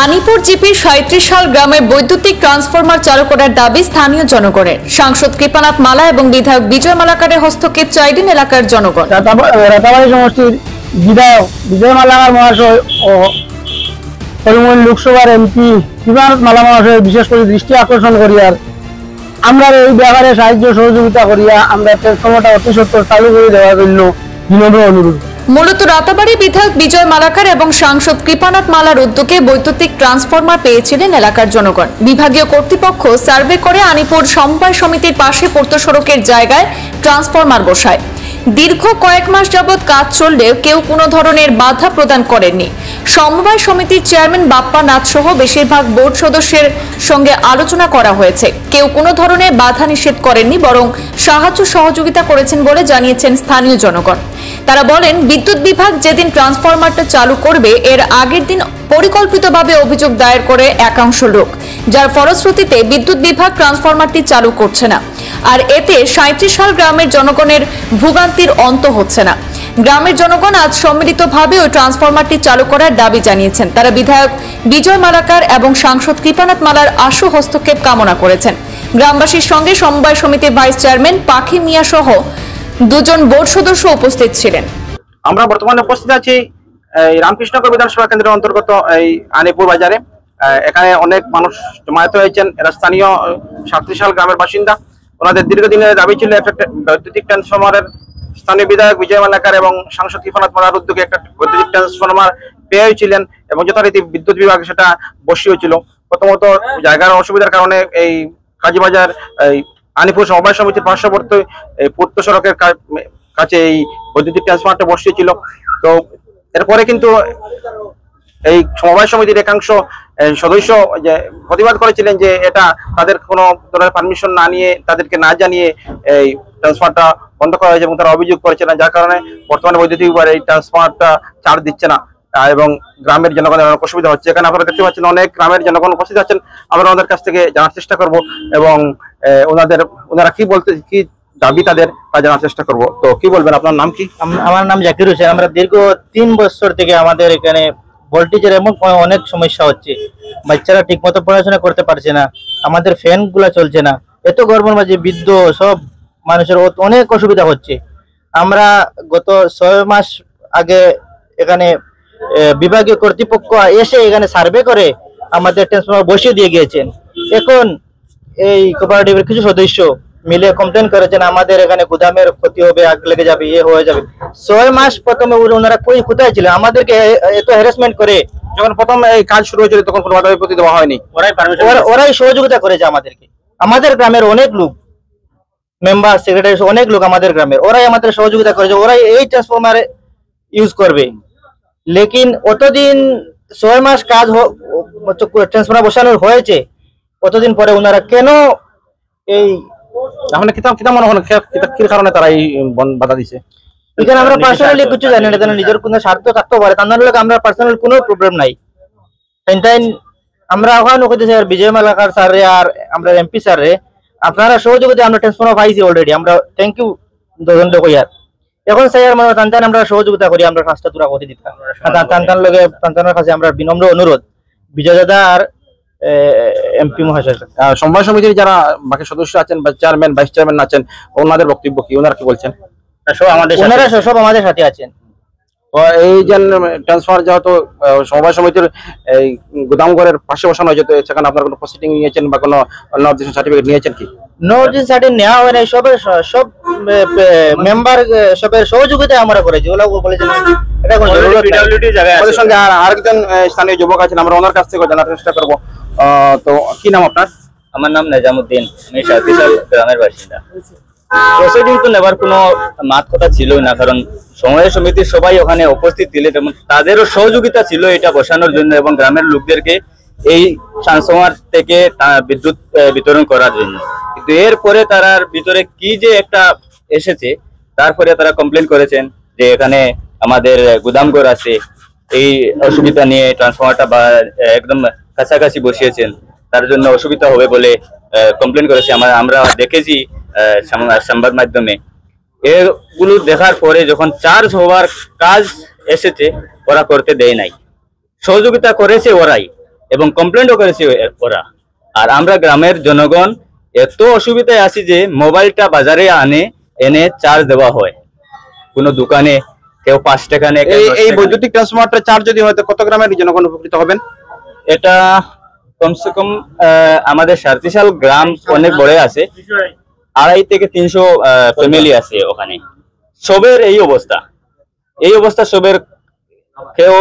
আনিপুর জিপির ৩৭ সাল গ্রামের বৈদ্যুতিক ট্রান্সফরমার চালু করার দাবি স্থানীয় জনগণের। সাংসদ কৃপানাথ মালা এবং বিধায়ক বিজয় মালাকারের হস্তক্ষেপ চাইলেন এলাকার জনগণ। রাতাবাড়ি সমষ্টির বিধায়ক বিজয় মালাকার মহাশয় ও করিমগঞ্জ লোকসভার এমপি কৃপানাথ মালা মহাশয় বিশেষ করে দৃষ্টি আকর্ষণ করিয়ার আমরা এই ব্যাপারে সাহায্য সহযোগিতা করিয়া আমরা ট্রান্সফরমারটা অতি সত্বর চালু করে দেওয়ার জন্য বিনম্র অনুরোধ। মূলত রাতাবাড়ি বিধায়ক বিজয় মালাকার এবং সাংসদ কৃপানাথ মালার উদ্যোগে বৈদ্যুতিক ট্রান্সফরমার পেয়েছিলেন এলাকার জনগণ। বিভাগীয় কর্তৃপক্ষ সার্ভে করে আনিপুর সমবায় সমিতির পাশে পূর্ত সড়কের জায়গায় ট্রান্সফরমার বসায়। দীর্ঘ কয়েক মাস যাবৎ কাজ চললেও কেউ কোনো ধরনের বাধা প্রদান করেননি। সমবায় সমিতির চেয়ারম্যান বাপ্পা নাথ সহ বেশিরভাগ বোর্ড সদস্যের সঙ্গে আলোচনা করা হয়েছে। কেউ কোনো ধরনের বাধা নিষেধ করেননি, বরং সাহায্য সহযোগিতা করেছেন বলে জানিয়েছেন স্থানীয় জনগণ। তারা বলেন, বিদ্যুৎ বিভাগ যেদিন ট্রান্সফরমারটা চালু করবে এর আগের দিন পরিকল্পিতভাবে অভিযোগ দায়ের করে একাংশ লোক, যার ফলশ্রুতিতে বিদ্যুৎ বিভাগ ট্রান্সফরমারটি চালু করছে না। আর এতে ৩৭ সাল গ্রামের জনগণের ভোগান্তির অন্ত হচ্ছে না। গ্রামের জনগণ আজ সম্মিলিতভাবে ওই ট্রান্সফরমারটি চালু করার দাবি জানিয়েছেন। তারা বিধায়ক বিজয় মালাকার এবং সাংসদ কৃপানাথ মালার আশু হস্তক্ষেপ কামনা করেছেন। গ্রামবাসীর সঙ্গে সমবায় সমিতির ভাইস চেয়ারম্যান পাখি মিয়া সহ দুজন বোর্ড সদস্য উপস্থিত ছিলেন। আমরা বর্তমানে উপস্থিত আছি রামকৃষ্ণনগর বিধানসভা কেন্দ্রের অন্তর্গত এই আনিপুর বাজারে। এখানে অনেক মানুষ জমায়েত হয়েছেন। এরা স্থানীয় ৩৭ সাল গ্রামের বাসিন্দা। ওনাদের দীর্ঘদিনের দাবি ছিল একটা বৈদ্যুতিক ট্রান্সফরমারের। স্থানীয় বিধায়ক বিজয় মালাকার এবং সাংসদ কৃপানাথ মালার উদ্যোগে একটা বৈদ্যুতিক ট্রান্সফরমার পেয়েছিলেন এবং যথারীতি বিদ্যুৎ বিভাগ সেটা বসিয়েছিল। প্রথমত জায়গার অসুবিধার কারণে এই কাজীবাজার আনিপুর সমবায় সমিতির পার্শ্ববর্তী পূর্ত সড়কের কাছে এই বৈদ্যুতিক ট্রান্সফরমারটা বসিয়েছিল। তো এরপরে কিন্তু এই সমবায় সমিতির একাংশ সদস্য যে প্রতিবাদ করেছিলেন যে এটা তাদের কোনো ধরনের পারমিশন না নিয়ে, তাদেরকে না জানিয়ে এই ট্রান্সফারটা বন্ধ করা হয়েছে এবং তারা অভিযোগ করেছিলেন, যার কারণে বর্তমানে বৈদ্যুতিক বিভাগ এই ট্রান্সফারটা ছাড় দিচ্ছে না এবং গ্রামের জনগণের অনেক অসুবিধা হচ্ছে। এখানে আপনারা দেখতে পাচ্ছেন অনেক গ্রামের জনগণ উপস্থিত আছেন। আমরা ওনাদের কাছ থেকে জানার চেষ্টা করব এবং ওনারা কি দাবি তাদের তা জানার চেষ্টা করব। তো কি বলবেন, আপনার নাম কি? আমার নাম জাকির হোসেন। আমরা দীর্ঘ ৩ বছর থেকে আমাদের এখানে ভোল্টেজের এমন অনেক সমস্যা হচ্ছে। বাচ্চারা ঠিক মতো পড়াশোনা করতে পারছে না, আমাদের ফ্যান গুলা চলছে না, এত গরমের মাঝে বৃদ্ধ সব মানুষের অনেক অসুবিধা হচ্ছে। আমরা গত ৬ মাস আগে এখানে বিভাগীয় কর্তৃপক্ষ এসে এখানে সার্ভে করে আমাদের ট্রান্সফরমার বসিয়ে দিয়ে গিয়েছেন। এখন এই কোঅপারেটিভের কিছু সদস্য মিলে কমপ্লেন করেছেন আমাদের এখানে গুদামের ক্ষতি হবে, আগ লেগে যাবে, ইয়ে হয়ে যাবে। ৬ মাস প্রথমে ওনারা কোথায় ছিলেন? আমাদেরকে এত হ্যারাসমেন্ট করে। যখন প্রথম এই কাজ শুরু হয়েছিল তখন কোনো বাধা বিপত্তি দেওয়া হয়নি, ওরাই সহযোগিতা করেছে আমাদেরকে। আমাদের গ্রামের অনেক লোক, মেম্বার সেক্রেটারি অনেক লোক আমাদের গ্রামের, ওরাই আমাদের সহযোগিতা করেছে। ওরাই এই ট্রান্সফরমার ইউজ করবে। লেকিন অতদিন ৬ মাস কাজ ট্রান্সফরমার বসানোর হয়েছে, অতদিন পরে ওনারা কেন এই কি কারণে তারা এই বাধা দিছে? এখানে আমরা পার্সোনালি কিছু জানি না, নিজের কোনো স্বার্থ থাকতে পারে, তার লোক আমরা পার্সোনাল কোনো প্রবলেম নাই। আমরা ওখানে কইতেছি বিজয় মালাকার স্যারে আর আমরা এমপি স্যারে আপনারা সহযোগিতা আমরা ট্রান্সফরমার পাইছি অলরেডি, আমরা থ্যাংক ইউ দোকানটা কইয়ার। এখন স্যার মানে তান্তান আমরা সহযোগিতা করি, আমরা কাজটা দূরা করে দিতাম। তান্তান লগে তান্তানের কাছে আমরা বিনম্র অনুরোধ বিজয় দাদা আর এমপি মহাশয়। সমবায় সমিতির যারা বাকি সদস্য আছেন বা চেয়ারম্যান ভাইস চেয়ারম্যান আছেন, ওনাদের বক্তব্য কি? ওনারা কি বলছেন? সব আমাদের সাথে আছেন। এই যে ট্রান্সফার যেহেতু সমবায় সমিতির এই গুদামঘরের পাশে বসানো হয়েছে, সেখানে আপনার কোনো প্রসিডিং নিয়েছেন বা কোনো অবজেকশন সার্টিফিকেট নিয়েছেন কি? নো অবজেকশন সার্টিফিকেট নেওয়া হয় না। সব মেম্বার সবের সহযোগিতা আমরা করেছি। ওরা বলেছেন এটা কোনো পিডব্লিউডি জায়গায় আমাদের সঙ্গে আরেকজন স্থানীয় যুবক আছেন, আমরা ওনার কাছ থেকে জানার চেষ্টা করব। তো কি নাম আপনার? আমার নাম নিজামুদ্দিন, আমি ৩৭ সাল গ্রামের বাসিন্দা। প্রসিডিং তো নেবার কোনো মাত কথা ছিল না, কারণ সমবায় সমিতির সবাই ওখানে উপস্থিত ছিলেন এবং তাদেরও সহযোগিতা ছিল এটা বসানোর জন্য এবং গ্রামের লোকদেরকে এই ট্রান্সফরমার থেকে বিদ্যুৎ বিতরণ করার জন্য। কিন্তু এরপরে তার ভিতরে কি যে একটা এসেছে, তারপরে তারা কমপ্লেন করেছেন যে এখানে আমাদের গুদামঘর আছে, এই অসুবিধা নিয়ে ট্রান্সফরমারটা বা একদম কাছাকাছি বসিয়েছেন, তার জন্য অসুবিধা হবে বলে কমপ্লেন করেছে। আমরা দেখেছি সংবাদ মাধ্যমে। এগুলো দেখার পরে যখন চার্জ হওয়ার কাজ এসেছে, ওরা করতে দেয় নাই, সহযোগিতা করেছে ওরাই। এবং কমপ্লেন্টও করেছে ওরা। আর আমরা গ্রামের জনগণ এত অসুবিধায় আছি যে মোবাইলটা বাজারে এনে চার্জ দেওয়া হয় কোনো দোকানে, কেউ 5 টাকা নেয়, কেউ 10 এই টাকা বৈদ্যুতিক ট্রান্সফরমারটা চার্জ যদি হয় তো কত গ্রামের জনগণ উপকৃত হবেন? নেয়। এটা কমসে কম আমাদের সার্তিশাল গ্রাম অনেক বড় আছে, 250 থেকে 300 ফ্যামিলি আছে ওখানে। সবের এই অবস্থা সবের, কেউ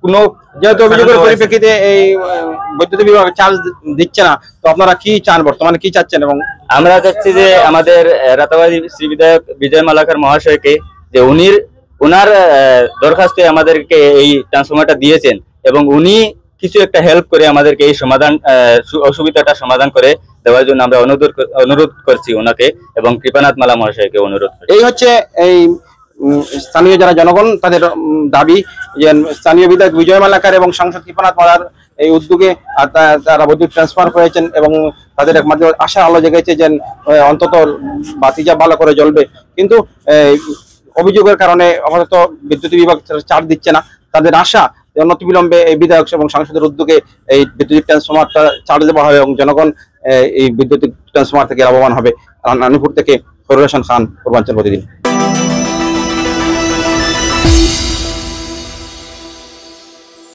কোনো যেহেতু অভিযোগের পরিপ্রেক্ষিতে এই বৈদ্যুতিক বিভাগ চার্জ দিচ্ছে না, তো আপনারা কি চান, বর্তমানে কি চাচ্ছেন? এবং আমরা চাচ্ছি যে আমাদের রাতাবাড়ী শ্রী বিধায়ক বিজয় মালাকার মহাশয়কে, যে উনার দরখাস্তে আমাদেরকে এই ট্রান্সফরমারটা দিয়েছেন এবং উনি কিছু একটা হেল্প করে আমাদেরকে এই অসুবিধাটা সমাধান করে দেওয়ার জন্য আমরা অনুরোধ করছি ওনাকে এবং কৃপানাথ মালা মহাশয়কে অনুরোধ করছি। এই হচ্ছে এই স্থানীয় যারা জনগণ তাদের দাবি যে স্থানীয় বিধায়ক বিজয় মালাকার এবং সাংসদ কৃপানাথ মালার এই উদ্যোগে তারা বৈদ্যুতিক ট্রান্সফার করেছেন এবং তাদের একমাত্র আশা আলো জেগেছে যে অন্তত বাতিটা ভালো করে জ্বলবে। কিন্তু অভিযোগের কারণে আপাতত বিদ্যুৎ বিভাগ চার্জ দিচ্ছে না। তাদের আশা যে অনতিবিলম্বে এই বিধায়ক এবং সাংসদের উদ্যোগে এই বিদ্যুৎ ট্রান্সফরমারটা চার্জ দেওয়া হবে এবং জনগণ এই বিদ্যুৎ ট্রান্সফরমার থেকে লাভবান হবে। রানীপুর থেকে ফরুল হাসান খান, পূর্বাঞ্চল প্রতিদিন।